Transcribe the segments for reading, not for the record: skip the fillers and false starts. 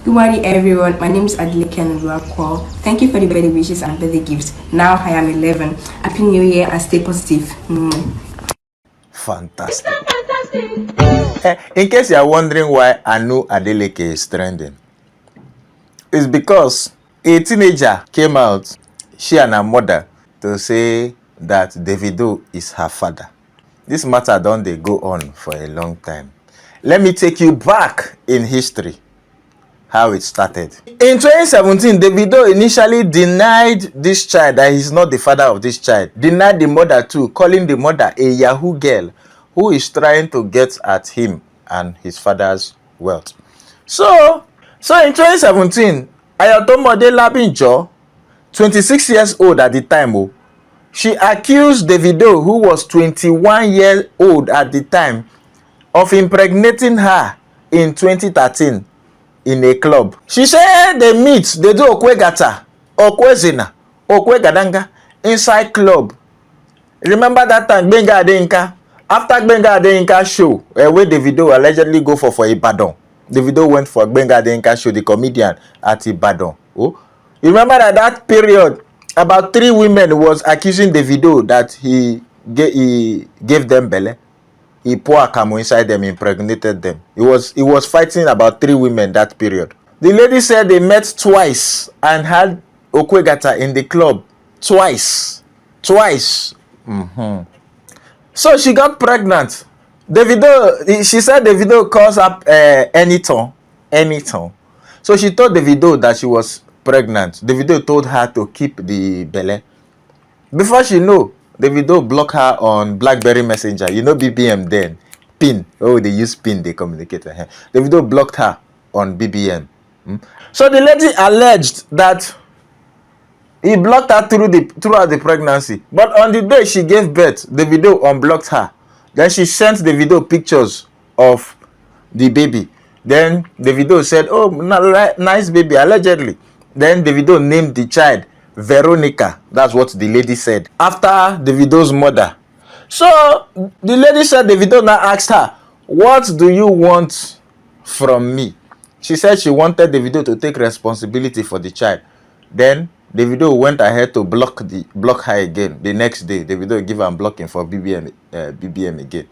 Good morning, everyone. My name is Adeleke and thank you for the birthday wishes and birthday gifts. Now I am 11. Happy New Year and stay positive. Fantastic. In case you are wondering why Anu Adeleke is trending, it's because a teenager came out, she and her mother, to say that Davido is her father. This matter don't they go on for a long time. Let me take you back in history, how it started. In 2017, Davido initially denied this child that he's not the father of this child. Denied the mother too, calling the mother a Yahoo girl who is trying to get at him and his father's wealth. So in 2017, Ayo Labinjoh, 26 years old at the time, she accused Davido, who was 21 years old at the time, of impregnating her in 2013 in a club. She said they meet, they do okwegata, okwezina, okwegadanga inside club. Remember that time Gbenga Adeyinka? After Gbenga Adeyinka show, where Davido allegedly go for Ibadan. Davido went for Gbenga Adeyinka show, the comedian at Ibadan. Oh, you remember that period, about 3 women was accusing Davido that he gave them belle. He poured camo inside them, impregnated them. He was fighting about 3 women that period. The lady said they met twice and had okwegata in the club twice. So she got pregnant. Davido, she said Davido calls up anytime. So she told Davido that she was pregnant. Davido told her to keep the belle. Before she know, Davido blocked her on BlackBerry Messenger. You know BBM then. Pin. Oh, they use pin, they communicate. Davido blocked her on BBM. So the lady alleged that he blocked her throughout the pregnancy. But on the day she gave birth, Davido unblocked her. Then she sent Davido pictures of the baby. Then Davido said, oh, nice baby, allegedly. Then Davido named the child Veronica. That's what the lady said after Davido's mother. So the lady said, Davido now asked her, what do you want from me? She said she wanted Davido to take responsibility for the child. Then Davido went ahead to block her again. The next day, Davido gave her blocking for BBM again.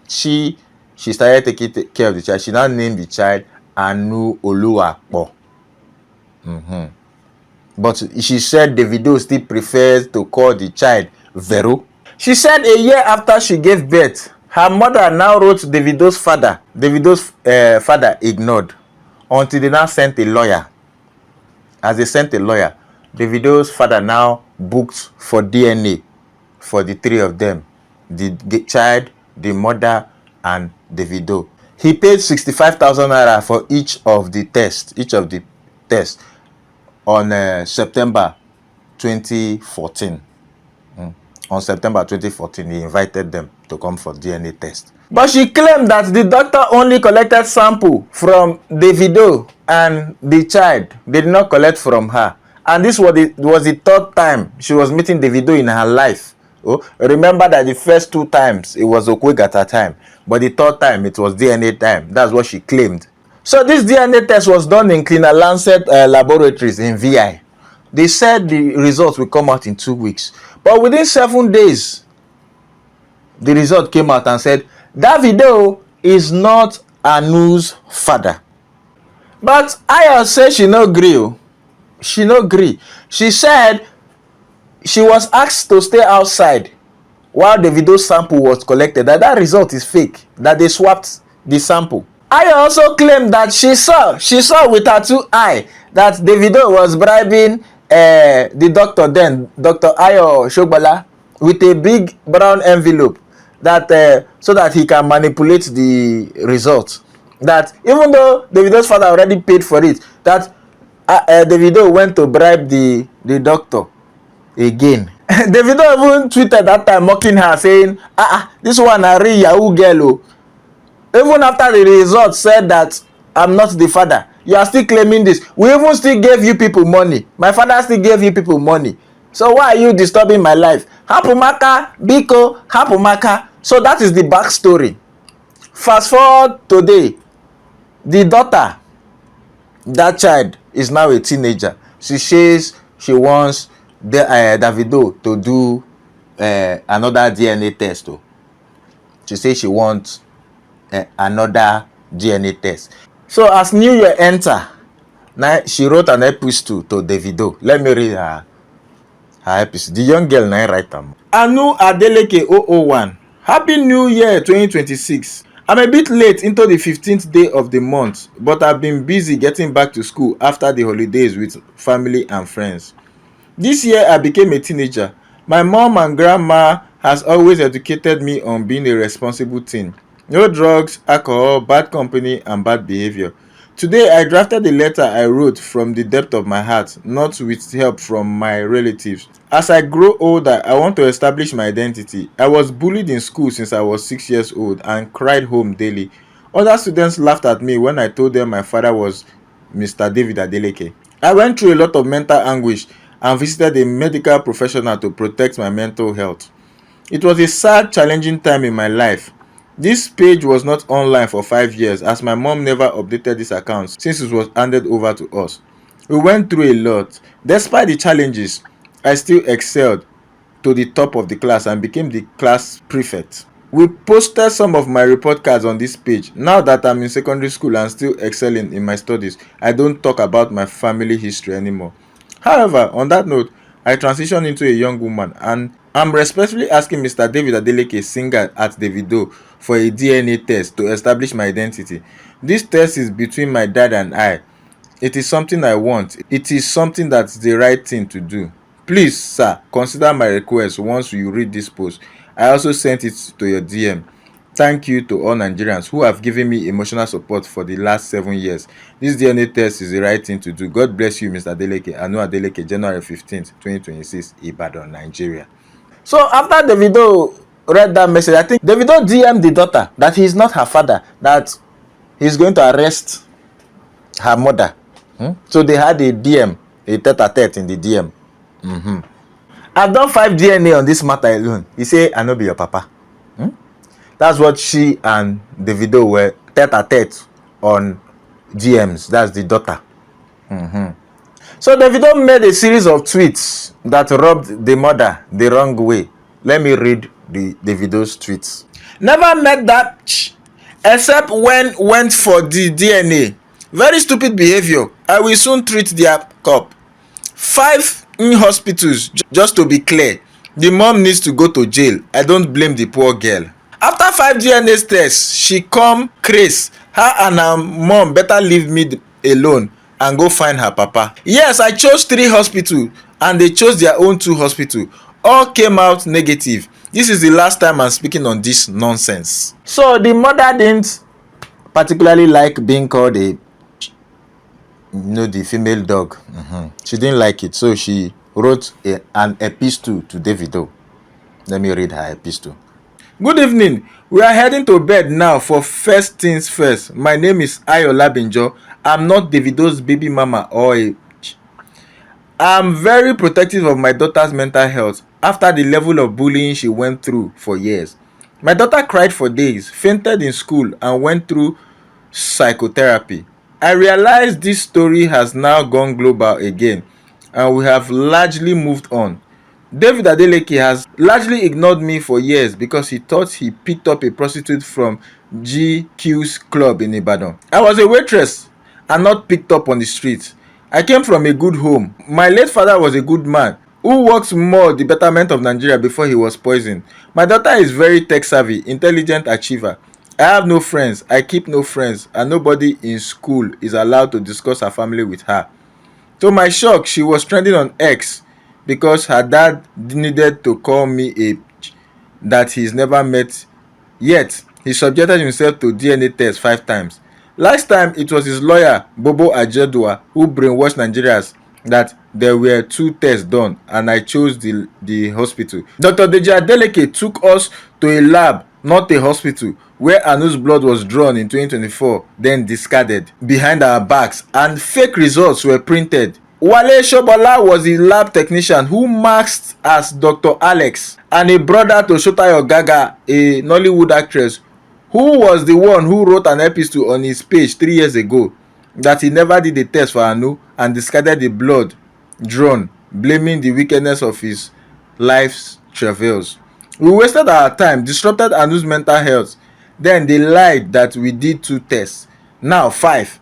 She started taking care of the child. She now named the child Anu Adeleke. But she said Davido still prefers to call the child Vero. She said a year after she gave birth, her mother now wrote Davido's father. Davido's father ignored until they now sent a lawyer. As they sent a lawyer, Davido's father now booked for DNA for the 3 of them, the child, the mother, and Davido. He paid 65,000 naira for each of the tests on September 2014. On September 2014, he invited them to come for DNA test. But she claimed that the doctor only collected sample from Davido and the child. They did not collect from her. And this was the 3rd time she was meeting Davido in her life. Oh, remember that the first 2 times it was okwegata time, but the 3rd time it was DNA time. That's what she claimed. So this DNA test was done in Cleaner Lancet laboratories in VI. They said the results will come out in 2 weeks. But within 7 days, the result came out and said, Davido is not Anu's father. But Ayo said she no agree. She no agree. She said she was asked to stay outside while Davido's sample was collected. That result is fake. That they swapped the sample. Ayo also claimed that she saw with her 2 eyes that Davido was bribing the doctor then, Dr. Ayo Shogbala, with a big brown envelope that so that he can manipulate the results. That even though Davido's father already paid for it, that Davido went to bribe the doctor again. Davido even tweeted that time mocking her, saying, this one a real Yahoo girl. Even after the result said that I'm not the father, you are still claiming this. We even still gave you people money. My father still gave you people money. So why are you disturbing my life? Hapumaka, Biko, Hapumaka. So that is the backstory. Fast forward today, the daughter That child is now a teenager. She says she wants Davido to do another DNA test. She says she wants another DNA test. So as New Year enter, now she wrote an epistle to Davido. Let me read her epistle. The young girl now write them. Anu Adeleke 001. Happy New Year 2026. I'm a bit late into the 15th day of the month, but I've been busy getting back to school after the holidays with family and friends. This year I became a teenager. My mom and grandma has always educated me on being a responsible teen. No drugs, alcohol, bad company, and bad behavior. Today I drafted a letter I wrote from the depth of my heart, not with help from my relatives. As I grow older, I want to establish my identity. I was bullied in school since I was 6 years old and cried home daily. Other students laughed at me when I told them my father was Mr. David Adeleke. I went through a lot of mental anguish and visited a medical professional to protect my mental health. It was a sad, challenging time in my life. This page was not online for 5 years as my mom never updated this account since it was handed over to us. We went through a lot. Despite the challenges, I still excelled to the top of the class and became the class prefect. We posted some of my report cards on this page. Now that I'm in secondary school and still excelling in my studies, I don't talk about my family history anymore. However, on that note, I transitioned into a young woman and I'm respectfully asking Mr. David Adeleke, singer at Davido, for a DNA test to establish my identity. This test is between my dad and I. It is something I want. It is something that's the right thing to do. Please, sir, consider my request once you read this post. I also sent it to your DM. Thank you to all Nigerians who have given me emotional support for the last 7 years. This DNA test is the right thing to do. God bless you, Mr. Adeleke. Anu Adeleke, January 15th, 2026, Ibadan, Nigeria. So after Davido read that message, I think Davido DM'd the daughter that he's not her father, that he's going to arrest her mother. So they had a DM, a tete-a-tete in the DM. I've done 5 DNA on this matter alone. He say, I no be your papa. That's what she and Davido were tete-a-tete on DMs. That's the daughter. So Davido made a series of tweets that rubbed the mother the wrong way. Let me read the Davido's tweets. Never met that except when went for the DNA. Very stupid behavior. I will soon treat their cop. 5 in hospitals. Just to be clear, the mom needs to go to jail. I don't blame the poor girl. After 5 DNA tests, she come craze. Her and her mom better leave me alone and go find her papa. Yes, I chose 3 hospitals and they chose their own 2 hospitals. All came out negative. This is the last time I'm speaking on this nonsense. So the mother didn't particularly like being called the female dog. She didn't like it, so she wrote an epistle to Davido. Let me read her epistle. Good evening. We are heading to bed now for first things first. My name is Ayo Labinjoh. I'm not Davido's baby mama or I'm very protective of my daughter's mental health after the level of bullying she went through for years. My daughter cried for days, fainted in school, and went through psychotherapy. I realized this story has now gone global again, and we have largely moved on. David Adeleke has largely ignored me for years because he thought he picked up a prostitute from GQ's club in Ibadan. I was a waitress and not picked up on the street. I came from a good home. My late father was a good man who worked more the betterment of Nigeria before he was poisoned. My daughter is very tech savvy, intelligent achiever. I have no friends, I keep no friends, and nobody in school is allowed to discuss her family with her. To my shock, she was trending on X because her dad needed to call me a that he's never met. Yet, he subjected himself to DNA tests 5 times. Last time, it was his lawyer, Bobo Ajedua, who brainwashed Nigerians that there were 2 tests done and I chose the hospital. Dr. David Adeleke took us to a lab, not a hospital, where Anu's blood was drawn in 2024, then discarded behind our backs, and fake results were printed. Wale Shobola was the lab technician who masked as Dr. Alex, and a brother to Shotayo Gaga, a Nollywood actress, who was the one who wrote an epistle on his page 3 years ago. that he never did a test for Anu and discarded the blood drawn, blaming the wickedness of his life's travails. We wasted our time, disrupted Anu's mental health. Then they lied that we did 2 tests. Now 5.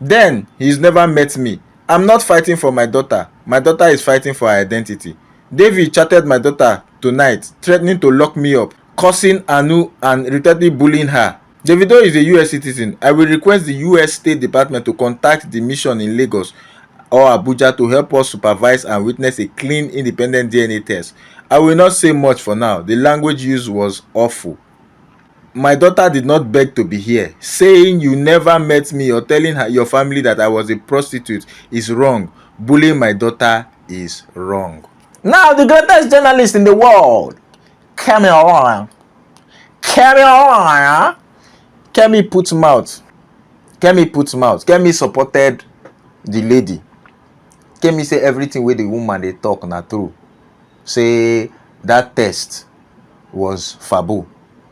Then he's never met me. I'm not fighting for my daughter. My daughter is fighting for her identity. David chatted my daughter tonight, threatening to lock me up, cursing Anu and repeatedly bullying her. Davido is a US citizen. I will request the US State Department to contact the mission in Lagos or Abuja to help us supervise and witness a clean, independent DNA test. I will not say much for now. The language used was awful. My daughter did not beg to be here. Saying you never met me or telling your family that I was a prostitute is wrong. Bullying my daughter is wrong. Now the greatest journalist in the world, Kemi on. Kemi puts mouth. Kemi supported the lady. Kemi say everything wey the woman dey talk na true. Say that test was fabu.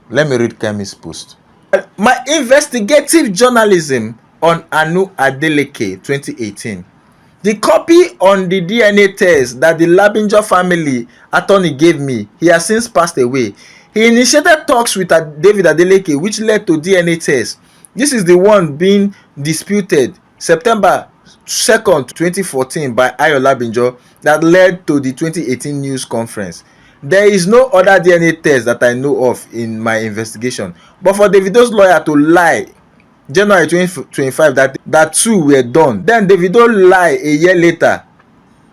Let me read Kemi's post. My investigative journalism on Anu Adeleke 2018. The copy on the DNA test that the Labinjoh family attorney gave me, he has since passed away. He initiated talks with David Adeleke, which led to DNA test. This is the one being disputed September 2nd, 2014 by Ayo Labinjoh that led to the 2018 news conference. There is no other DNA test that I know of in my investigation. But for Davido's lawyer to lie January 2025 that 2 were done, then Davido lie a year later,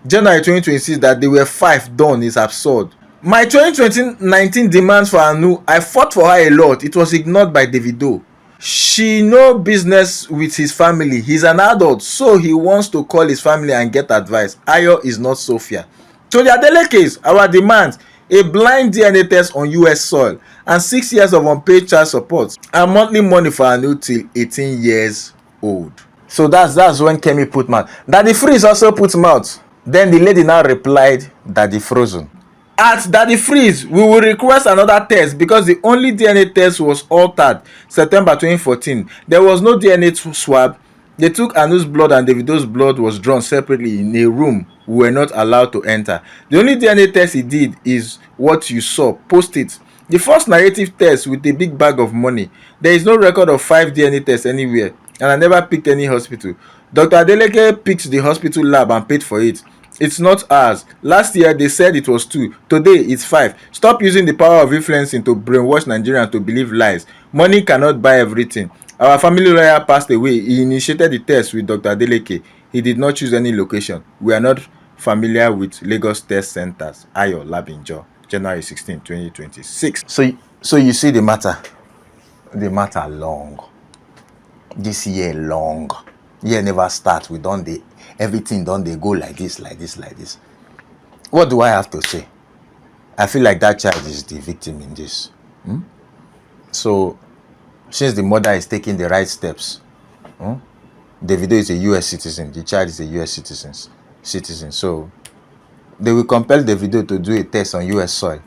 January 2026, that there were 5 done is absurd. My 2019 demands for Anu, I fought for her a lot. It was ignored by Davido. She no business with his family. He's an adult, so he wants to call his family and get advice. Ayo is not Sophia. So the Adelekes, our demands, a blind DNA test on US soil and 6 years of unpaid child support and monthly money for Anu till 18 years old. So that's when Kemi put mouth. Daddy Freeze also put mouth. Then the lady now replied, Daddy Frozen. At Daddy Freeze, we will request another test because the only DNA test was altered September 2014. There was no DNA swab. They took Anu's blood and Davido's blood was drawn separately in a room we were not allowed to enter. The only DNA test he did is what you saw. Post it. The first narrative test with a big bag of money. There is no record of 5 DNA tests anywhere, and I never picked any hospital. Dr. Adeleke picked the hospital lab and paid for it. It's not ours. Last year they said it was 2. Today it's 5. Stop using the power of influencing to brainwash Nigerians to believe lies. Money cannot buy everything. Our family lawyer passed away. He initiated the test with Dr. Adeleke. He did not choose any location. We are not familiar with Lagos test centers. Ayo Labinjoh, January 16, 2026. So you see the matter. The matter long. This year long. Year never start. We don't dey. Everything don't they go like this. What do I have to say? I feel like that child is the victim in this. So since the mother is taking the right steps, Davido is a US citizen, the child is a US citizen. So they will compel Davido to do a test on US soil.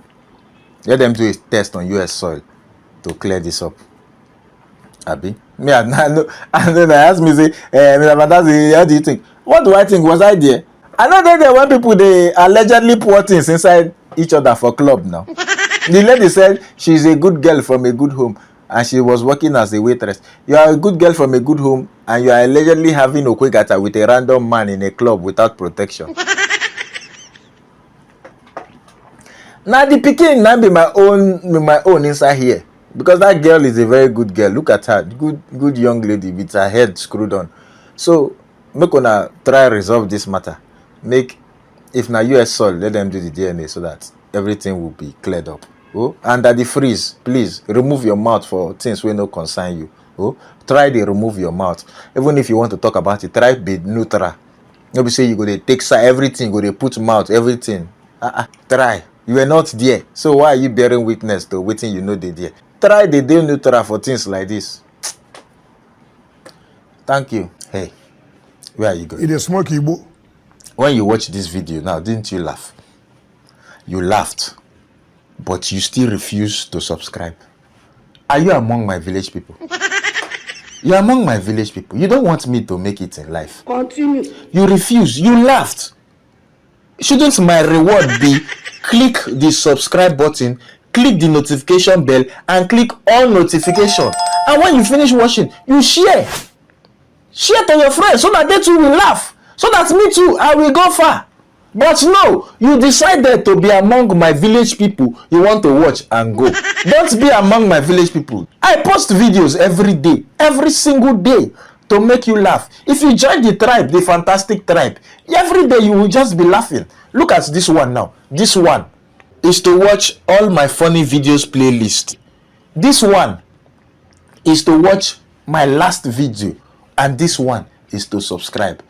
Let them do a test on US soil to clear this up. Abi? Me, I know. And then I asked me, say, Mr. Fantasy, how do you think? What do I think? Was I there? I know that there when people they allegedly pour things inside each other for club now. The lady said she's a good girl from a good home and she was working as a waitress. You are a good girl from a good home and you are allegedly having a kwegata with a random man in a club without protection. Now the pikin now be my own inside here. Because that girl is a very good girl. Look at her. Good young lady with her head screwed on. So make una try resolve this matter. If na US soil, let them do the DNA so that everything will be cleared up. Oh, and Daddy Freeze, please remove your mouth for things wey no concern you. Oh, try to remove your mouth. Even if you want to talk about it, try be neutral. No be say you go dey take side everything, go dey put mouth everything. Try. You were not there, so why are you bearing witness to wetin you know dey there? Try the day neutral for things like this. Thank you. Hey, where are you going? It is smoke Igbo. When you watch this video now, didn't you laugh? You laughed, but you still refuse to subscribe. Are you among my village people? You're among my village people. You don't want me to make it in life. Continue. You refuse. You laughed. Shouldn't my reward be click the subscribe button, click the notification bell, and click all notification? And when you finish watching, you share. Share to your friends so that they too will laugh. So that me too, I will go far. But no, you decided to be among my village people you want to watch and go. Don't be among my village people. I post videos every day, every single day, to make you laugh. If you join the tribe, the fantastic tribe, every day you will just be laughing. Look at this one now. This one is to watch all my funny videos playlist. This one is to watch my last video. And this one is to subscribe.